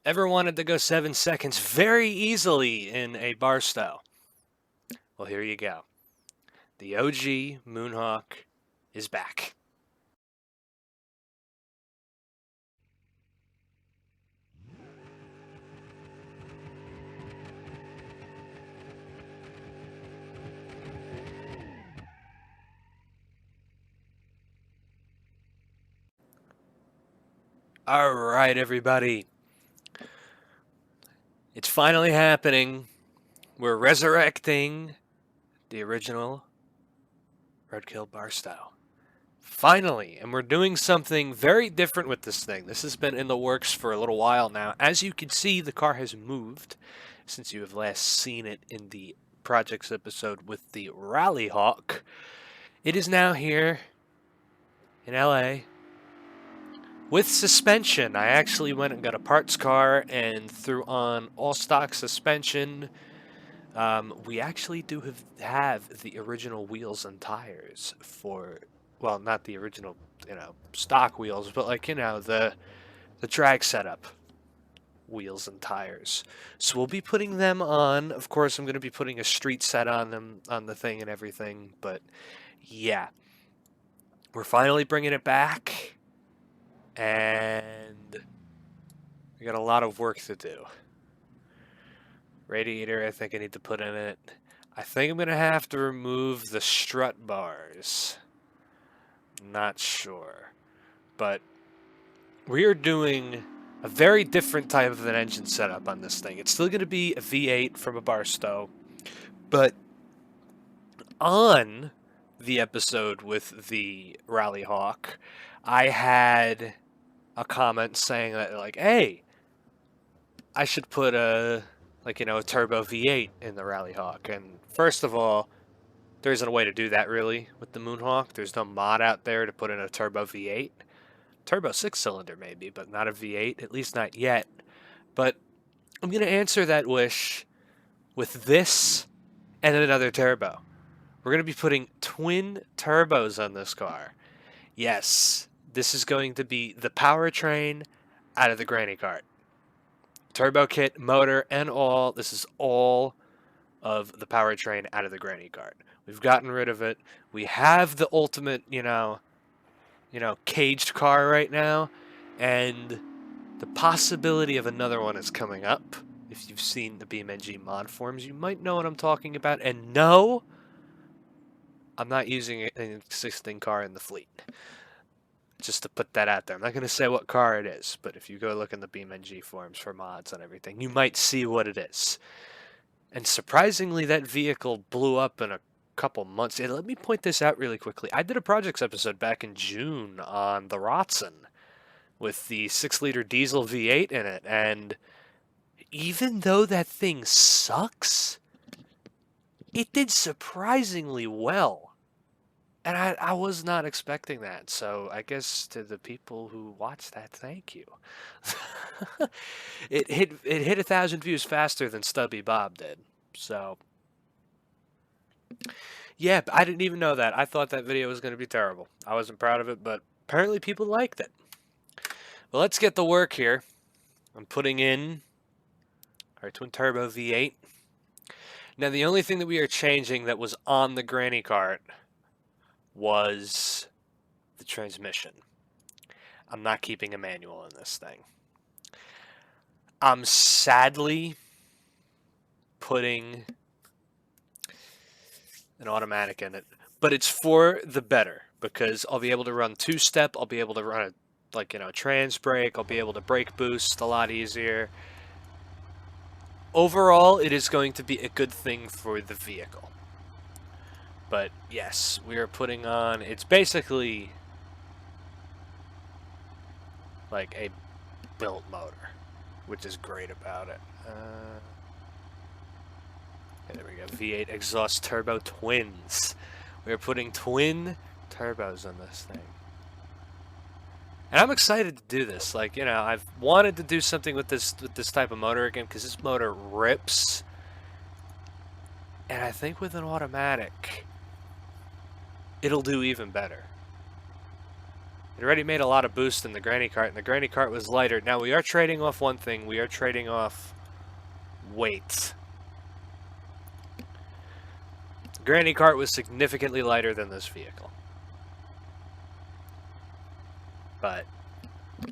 Ever wanted to go 7 seconds very easily in a Barstow? Well, here you go. The OG Moonhawk is back. All right, everybody. It's finally happening. We're resurrecting the original Roadkill Barstow. Finally, and we're doing something very different with this thing. This has been in the works for a little while now. As you can see, the car has moved since you have last seen it in the projects episode with the Rally Hawk. It is now here in LA with suspension. I actually went and got a parts car and threw on all stock suspension. We actually do have the original wheels and tires for, well, not the original, stock wheels, but like, the drag setup wheels and tires. So we'll be putting them on. Of course, I'm going to be putting a street set on them, on the thing and everything, but yeah. We're finally bringing it back, and we got a lot of work to do. Radiator, I think I need to put in it. I think I'm going to have to remove the strut bars. Not sure. But we are doing a very different type of an engine setup on this thing. It's still going to be a V8 from a Barstow, but on the episode with the Rally Hawk, I had a comment saying that, like, hey, I should put a turbo V8 in the Rally Hawk. And first of all, there isn't a way to do that really with the Moonhawk. There's no mod out there to put in a turbo V8. Turbo 6-cylinder maybe, but not a V8, at least not yet. But I'm going to answer that wish with this and another turbo. We're going to be putting twin turbos on this car. Yes, this is going to be the powertrain out of the granny cart. Turbo kit, motor, and all. This is all of the powertrain out of the granny cart. We've gotten rid of it. We have the ultimate, caged car right now, and the possibility of another one is coming up. If you've seen the Beamng mod forums, you might know what I'm talking about. And no, I'm not using an existing car in the fleet. Just to put that out there. I'm not going to say what car it is, but if you go look in the Beamng forums for mods and everything, you might see what it is. And surprisingly, that vehicle blew up in a couple months. And let me point this out really quickly. I did a projects episode back in June on the Rotson with the 6-liter diesel V8 in it. And even though that thing sucks, it did surprisingly well. And I was not expecting that, so I guess to the people who watched that, thank you. It hit 1,000 views faster than Stubby Bob did, so yeah, I didn't even know that. I thought that video was going to be terrible. I wasn't proud of it, but apparently people liked it. Well, let's get to work here. I'm putting in our twin turbo V8. Now, the only thing that we are changing that was on the granny cart was the transmission. I'm not keeping a manual in this thing. I'm sadly putting an automatic in it, but it's for the better because I'll be able to run 2-step. I'll be able to run a trans brake. I'll be able to brake boost a lot easier. Overall, it is going to be a good thing for the vehicle. But yes, we are putting on, it's basically like a built motor, which is great about it. There we go, V8 exhaust turbo twins. We are putting twin turbos on this thing. And I'm excited to do this. Like, I've wanted to do something with this type of motor again because this motor rips. And I think with an automatic, it'll do even better. It already made a lot of boost in the granny cart, and the granny cart was lighter. Now, we are trading off one thing. We are trading off weight. The granny cart was significantly lighter than this vehicle. But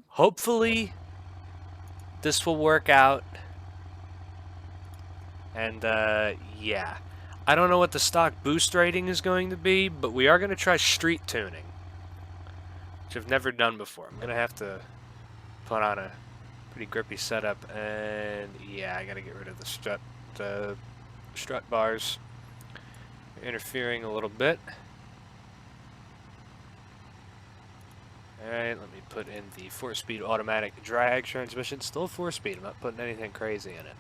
hopefully this will work out. And, yeah. I don't know what the stock boost rating is going to be, but we are going to try street tuning, which I've never done before. I'm going to have to put on a pretty grippy setup, and yeah, I got to get rid of the strut bars. They're interfering a little bit. Alright, let me put in the 4-speed automatic drag transmission. Still 4-speed, I'm not putting anything crazy in it.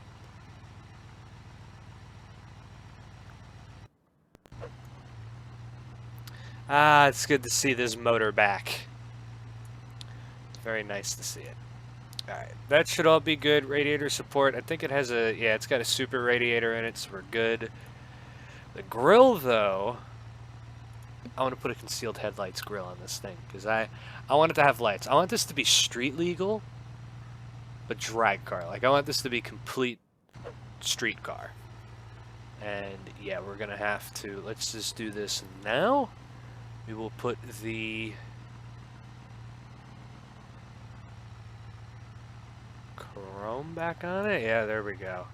Ah, it's good to see this motor back. Very nice to see it. Alright, that should all be good. Radiator support, I think it has a, yeah, it's got a super radiator in it, so we're good. The grill, though, I want to put a concealed headlights grill on this thing, because I want it to have lights. I want this to be street legal, but drag car. Like, I want this to be complete street car. And, yeah, we're going to have to, let's just do this now. We will put the chrome back on it. Yeah, there we go.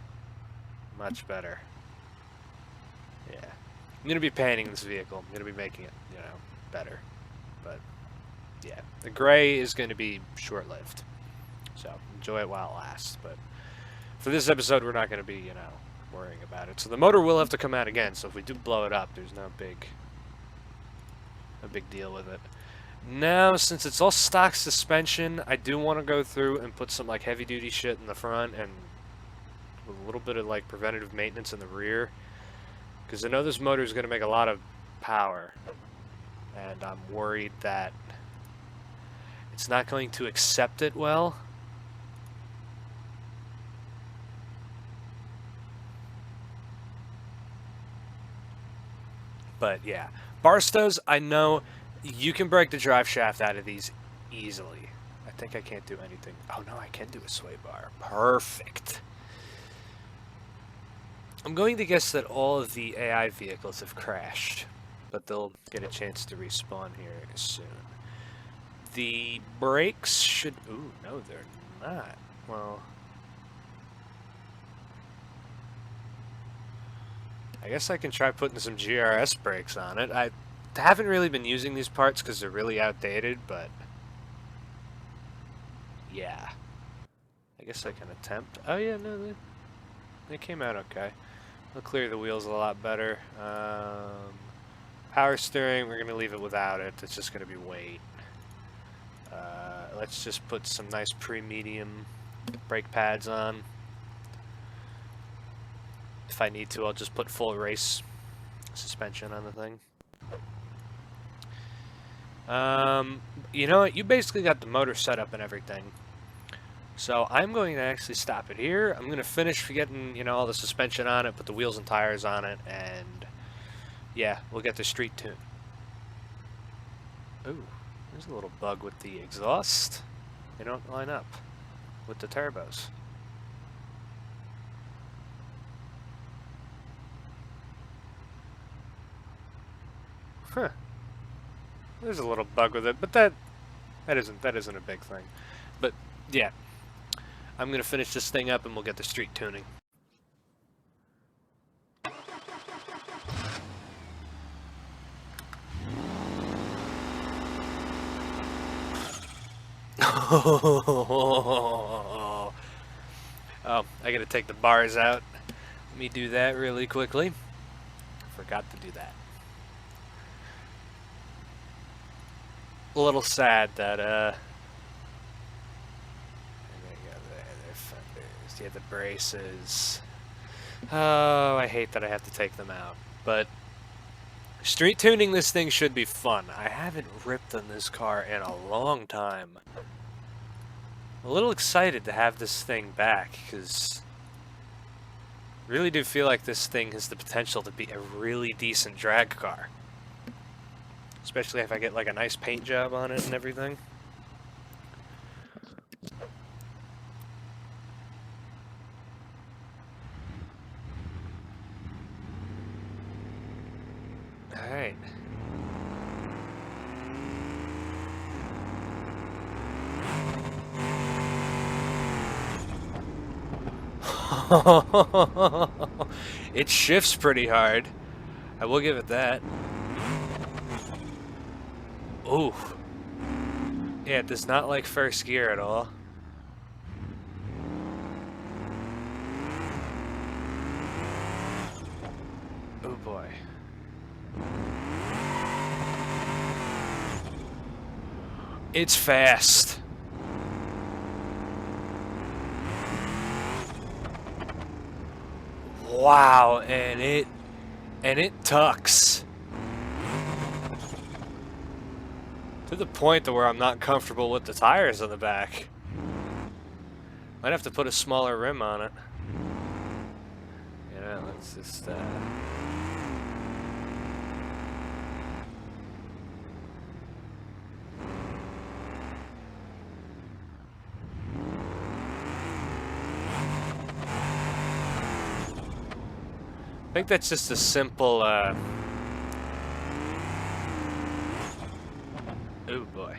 Much better. Yeah. I'm going to be painting this vehicle. I'm going to be making it, you know, better. But, yeah. The gray is going to be short-lived. So, enjoy it while it lasts. But for this episode, we're not going to be, you know, worrying about it. So the motor will have to come out again. So if we do blow it up, there's no big deal with it. Now, since it's all stock suspension, I do want to go through and put some, like, heavy-duty shit in the front and with a little bit of, like, preventative maintenance in the rear. Because I know this motor is going to make a lot of power. And I'm worried that it's not going to accept it well. But, yeah. Barstows, I know you can break the drive shaft out of these easily. I think I can't do anything. Oh, no, I can do a sway bar. Perfect. I'm going to guess that all of the AI vehicles have crashed, but they'll get a chance to respawn here soon. The brakes should... Ooh, no, they're not. Well... I guess I can try putting some GRS brakes on it. I haven't really been using these parts because they're really outdated, but... yeah. I guess I can attempt. Oh yeah, no, they came out okay. They'll clear the wheels a lot better. Power steering, we're going to leave it without it. It's just going to be weight. Let's just put some nice pre-medium brake pads on. If I need to, I'll just put full race suspension on the thing. You know what? You basically got the motor set up and everything. So I'm going to actually stop it here. I'm going to finish getting, you know, all the suspension on it, put the wheels and tires on it, and yeah, we'll get the street tune. Ooh, there's a little bug with the exhaust. They don't line up with the turbos. Huh. There's a little bug with it, but that isn't a big thing. But yeah, I'm gonna finish this thing up and we'll get the street tuning. Oh, I gotta take the bars out. Let me do that really quickly. Forgot to do that. A little sad that there you go, their fenders. Yeah, the braces. Oh, I hate that I have to take them out. But street tuning this thing should be fun. I haven't ripped on this car in a long time. I'm a little excited to have this thing back because I really do feel like this thing has the potential to be a really decent drag car. especially if I get like a nice paint job on it and everything. All right. It shifts pretty hard. I will give it that. Ooh. Yeah, it does not like first gear at all. Oh boy. It's fast. Wow, and it tucks. To the point to where I'm not comfortable with the tires on the back. Might have to put a smaller rim on it. You know, let's just I think that's just a simple oh boy.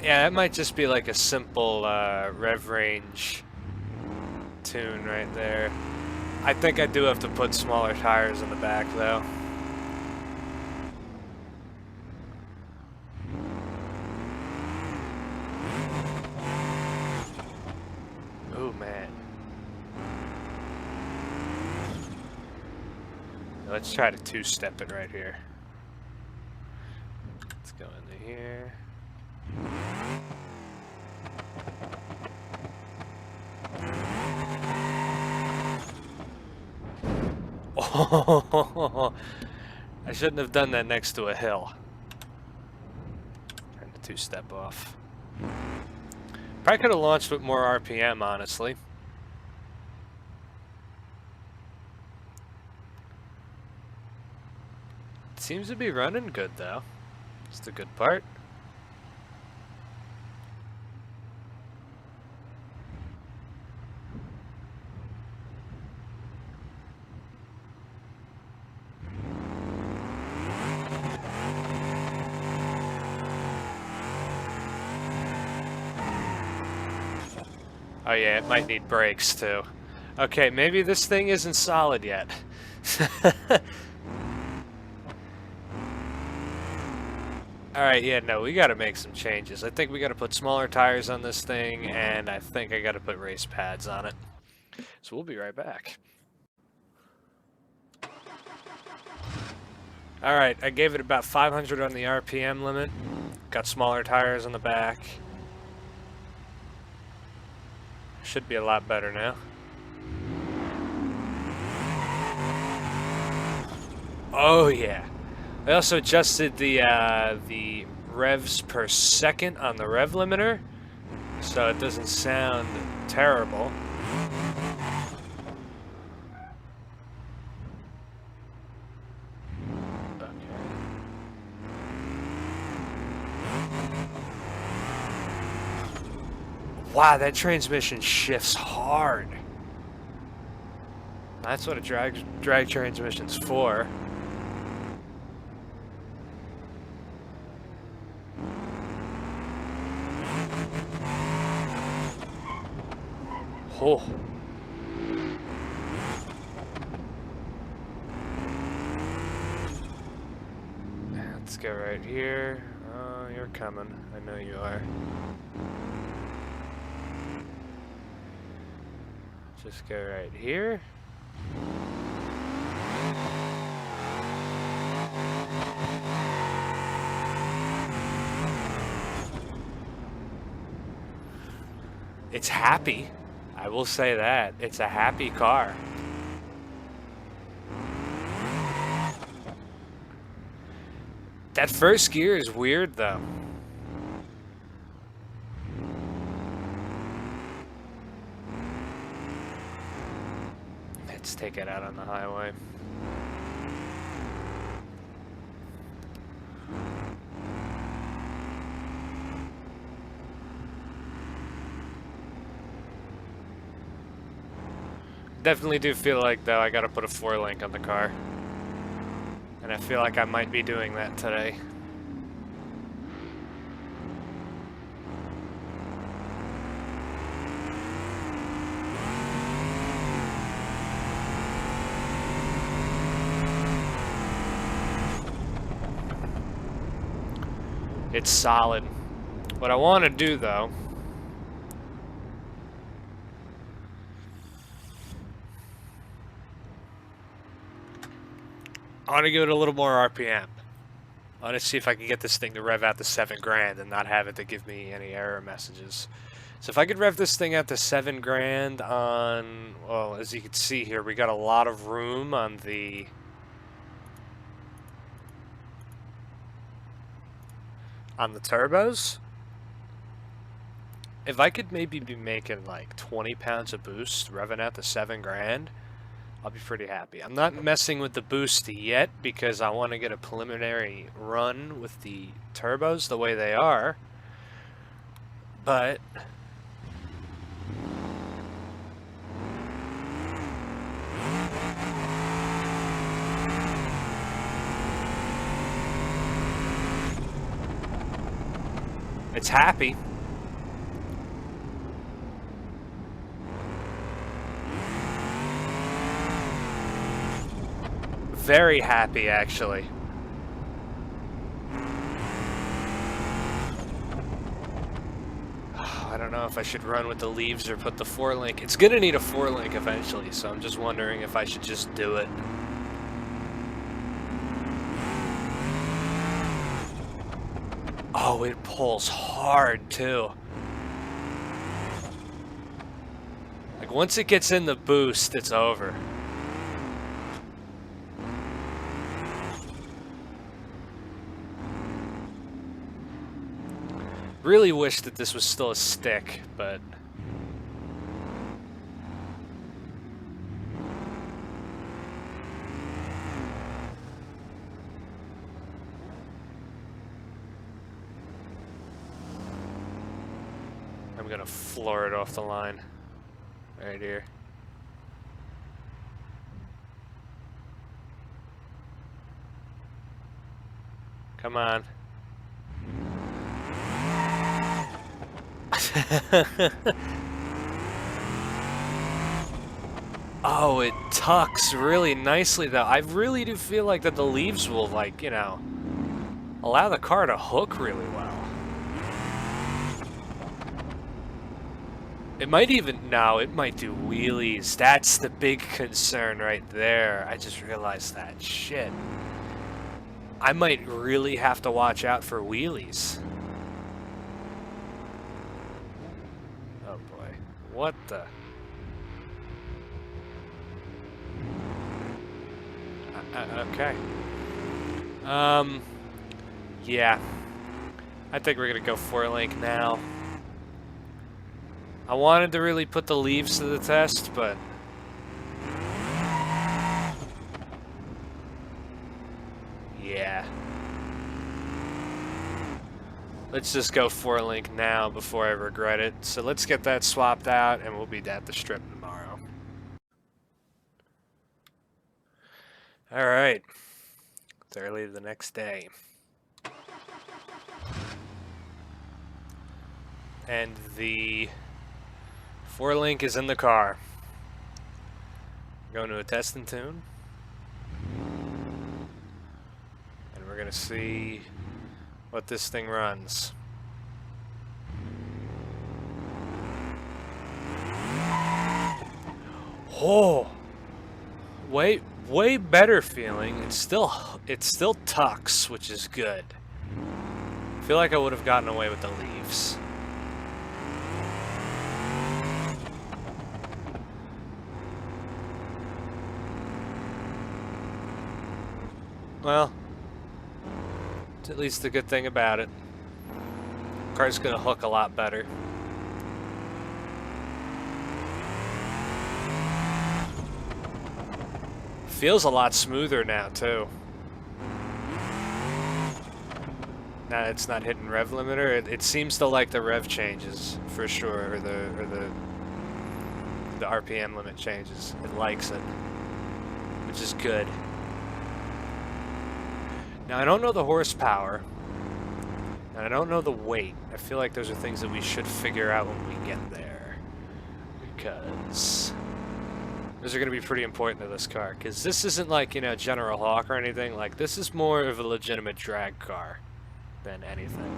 Yeah, that might just be like a simple rev range tune right there. I think I do have to put smaller tires in the back though. Oh man. Let's try to two-step it right here. Let's go into here. Oh, I shouldn't have done that next to a hill. Trying to two-step off. Probably could have launched with more RPM, honestly. It seems to be running good, though. It's the good part. Oh yeah, it might need brakes too. Okay, maybe this thing isn't solid yet. Alright, yeah, no, we gotta make some changes. I think we gotta put smaller tires on this thing, and I think I gotta put race pads on it. So we'll be right back. Alright, I gave it about 500 on the RPM limit. Got smaller tires on the back. Should be a lot better now. Oh yeah. I also adjusted the revs per second on the rev limiter, so it doesn't sound terrible. Wow, that transmission shifts hard. That's what a drag transmission's for. Oh. Let's go right here. Oh, you're coming. I know you are. Just go right here. It's happy. I will say that. It's a happy car. That first gear is weird though. take it out on the highway. Definitely do feel like, though, I gotta put a 4-link on the car. And I feel like I might be doing that today. It's solid. What I want to do, though, I want to go to a little more RPM. I want to see if I can get this thing to rev out to 7 grand and not have it to give me any error messages. So if I could rev this thing out to 7 grand on, well, as you can see here, we got a lot of room on the turbos. If I could maybe be making like 20 pounds of boost, revving out to 7 grand, I'll be pretty happy. I'm not messing with the boost yet because I want to get a preliminary run with the turbos the way they are. But it's happy. Very happy, actually. I don't know if I should run with the leaves or put the 4-link. It's gonna need a 4-link eventually, so I'm just wondering if I should just do it. Oh, it pulls hard, too. Like, once it gets in the boost, it's over. Really wish that this was still a stick, but I'm gonna floor it off the line right here. Come on. Oh, it tucks really nicely, though. I really do feel like that the leaves will, like, you know, allow the car to hook really well. It might even, no, it might do wheelies. That's the big concern right there. I just realized that. Shit. I might really have to watch out for wheelies. Oh boy. What the? Okay. Yeah. I think we're gonna go 4-link now. I wanted to really put the leaves to the test, but yeah. Let's just go 4-link now before I regret it. So let's get that swapped out and we'll be at the strip tomorrow. Alright. It's early the next day. And the 4-link is in the car. Going to a test and tune. And we're gonna see what this thing runs. Oh, way better feeling. It still tucks, which is good. I feel like I would have gotten away with the leaves. Well, it's at least a good thing about it. Car's gonna hook a lot better. Feels a lot smoother now, too. Now it's not hitting rev limiter. It seems to like the rev changes, for sure, or the RPM limit changes. It likes it, which is good. Now, I don't know the horsepower, and I don't know the weight. I feel like those are things that we should figure out when we get there, because those are going to be pretty important to this car, because this isn't like, you know, General Hawk or anything. Like, this is more of a legitimate drag car than anything.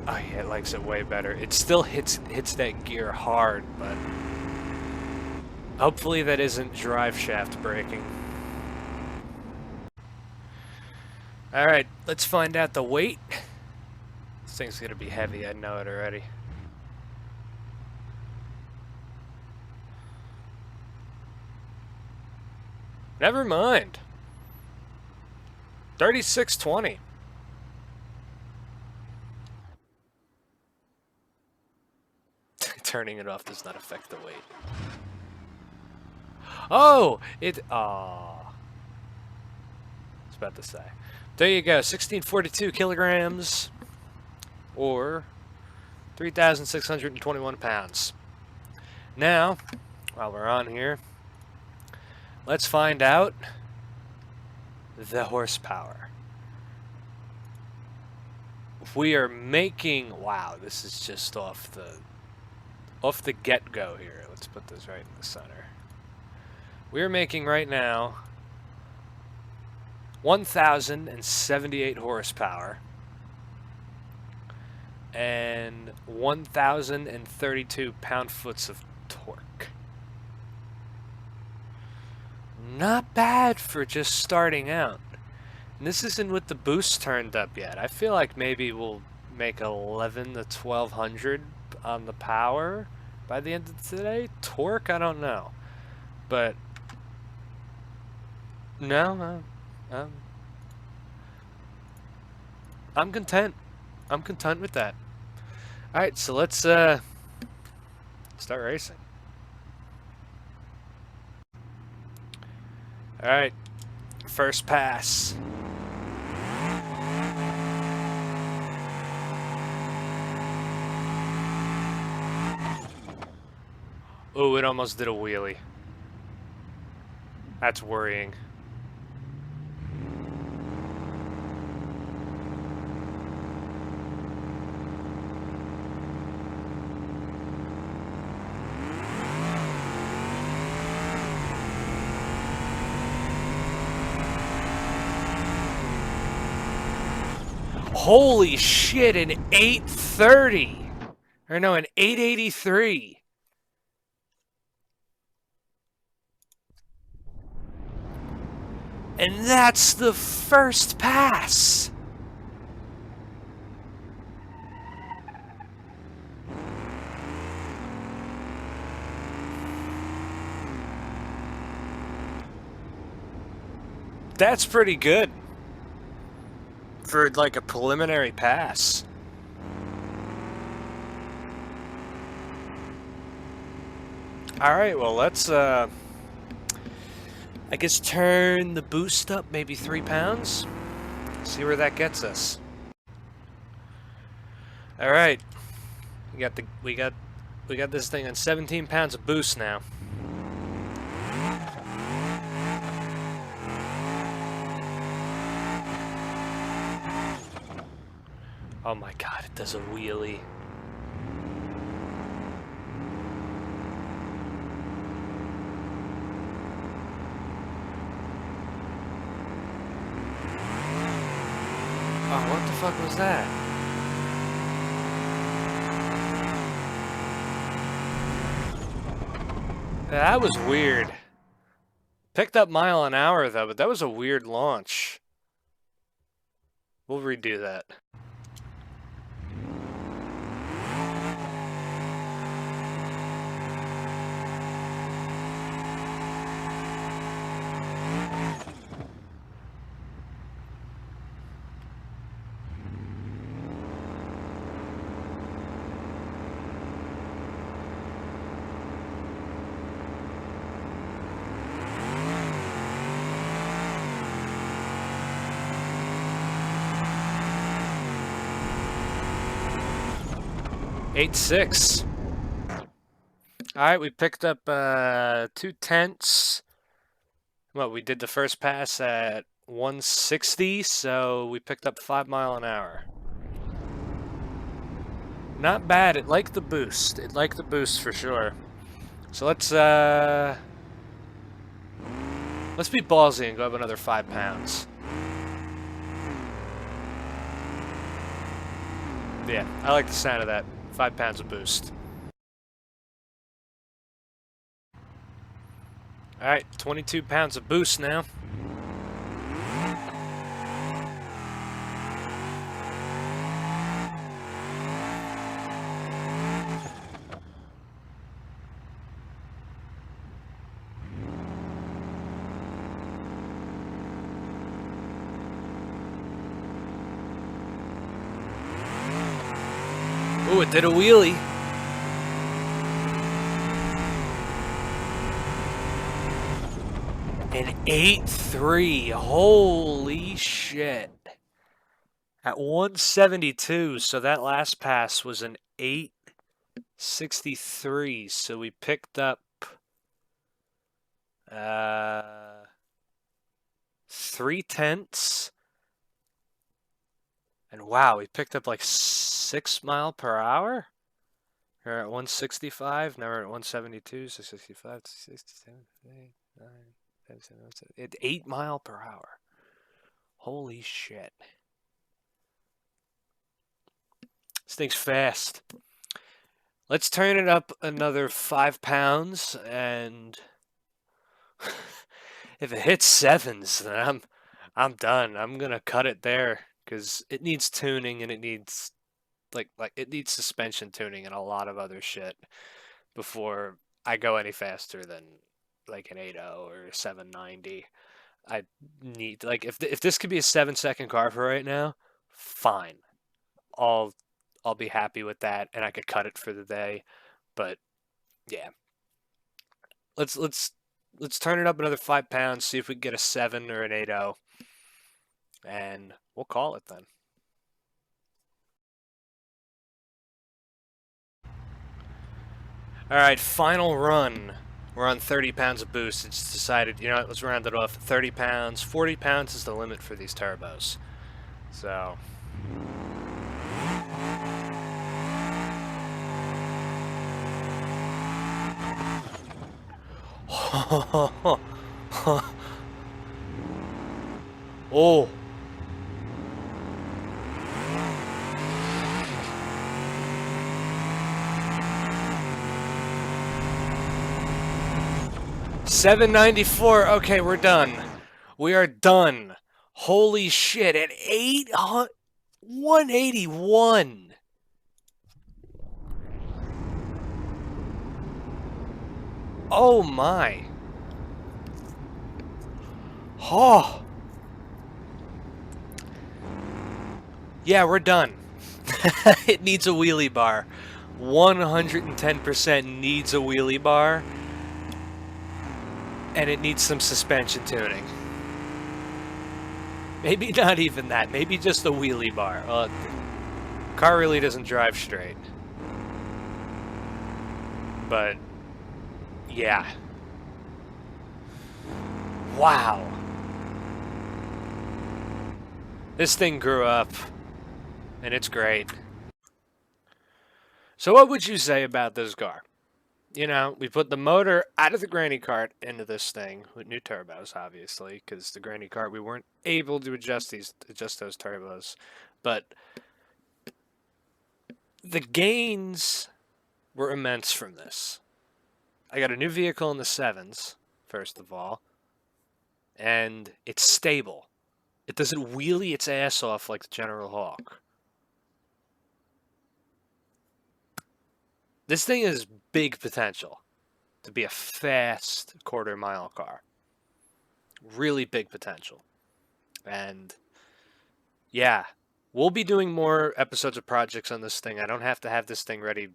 Oh yeah, it likes it way better. It still hits that gear hard, but hopefully that isn't drive shaft braking. Alright, let's find out the weight. This thing's gonna be heavy, I know it already. Never mind. 3620. Turning it off does not affect the weight. Oh! I was about to say. There you go, 1642 kilograms, or 3,621 pounds. Now, while we're on here, let's find out the horsepower. We are making, wow, this is just off the get-go here. Let's put this right in the center. We're making right now 1,078 horsepower and 1,032 pound-foot of torque. Not bad for just starting out. And this isn't with the boost turned up yet. I feel like maybe we'll make 11 to 1,200 on the power by the end of today. Torque, I don't know. But no, I'm content. I'm content with that. Alright, so let's start racing. Alright, first pass. Oh, it almost did a wheelie. That's worrying. Holy shit, an 830. Or no, an 883. And that's the first pass. That's pretty good for like a preliminary pass. Alright, well let's I guess turn the boost up maybe 3 pounds. See where that gets us. Alright. We got this thing on 17 pounds of boost now. Oh my god, it does a wheelie. Oh, what the fuck was that? That was weird. Picked up mile an hour though, but that was a weird launch. We'll redo that. 8.6. All right, we picked up 2/10. Well, we did the first pass at 160, so we picked up 5 mile an hour. Not bad. It liked the boost. It liked the boost for sure. So let's be ballsy and go up another 5 pounds. Yeah, I like the sound of that. 5 pounds of boost. All right, 22 pounds of boost now. Ooh, it did a wheelie. An 8.3. Holy shit. At 172, so that last pass was an 8.63. So we picked up 3/10. And wow, we picked up like 6 mile per hour? We're at 165, now we're at 172, 665, 67, 8, 9, 10, 7, 8 mile per hour. Holy shit. This thing's fast. Let's turn it up another 5 pounds, and if it hits 7s, then I'm done. I'm gonna cut it there because it needs tuning and it needs like it needs suspension tuning and a lot of other shit before I go any faster than like an 8.0 or 790. I need like if this could be a 7-second car for right now, fine. I'll be happy with that and I could cut it for the day. But yeah. Let's turn it up another 5 pounds, see if we can get a 7 or an 8.0. And we'll call it then. All right, final run. We're on 30 pounds of boost. It's decided, you know what, let's round it off. 30 pounds. 40 pounds is the limit for these turbos. So. Oh. $794. Okay, we're done. We are done. Holy shit! At 181. Oh my. Oh. Yeah, we're done. It needs a wheelie bar. 110% needs a wheelie bar. And it needs some suspension tuning. Maybe not even that. Maybe just a wheelie bar. Car really doesn't drive straight. But, yeah. Wow. This thing grew up. And it's great. So what would you say about this car? You know, we put the motor out of the granny cart into this thing with new turbos, obviously, because the granny cart we weren't able to adjust those turbos. But the gains were immense from this. I got a new vehicle in the 7s, first of all, and it's stable. It doesn't wheelie its ass off like the General Hawk. This thing has big potential to be a fast quarter-mile car. Really big potential. And yeah, we'll be doing more episodes of projects on this thing. I don't have to have this thing ready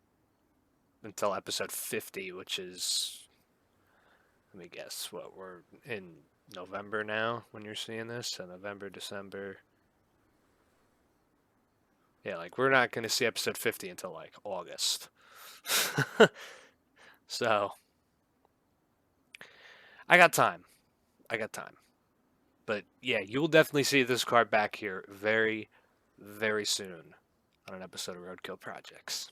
until episode 50, which is, let me guess, what, we're in November now when you're seeing this? So November, December. Yeah, like we're not going to see episode 50 until like August. So, I got time. I got time. But yeah, you'll definitely see this card back here very, very soon on an episode of Roadkill Projects.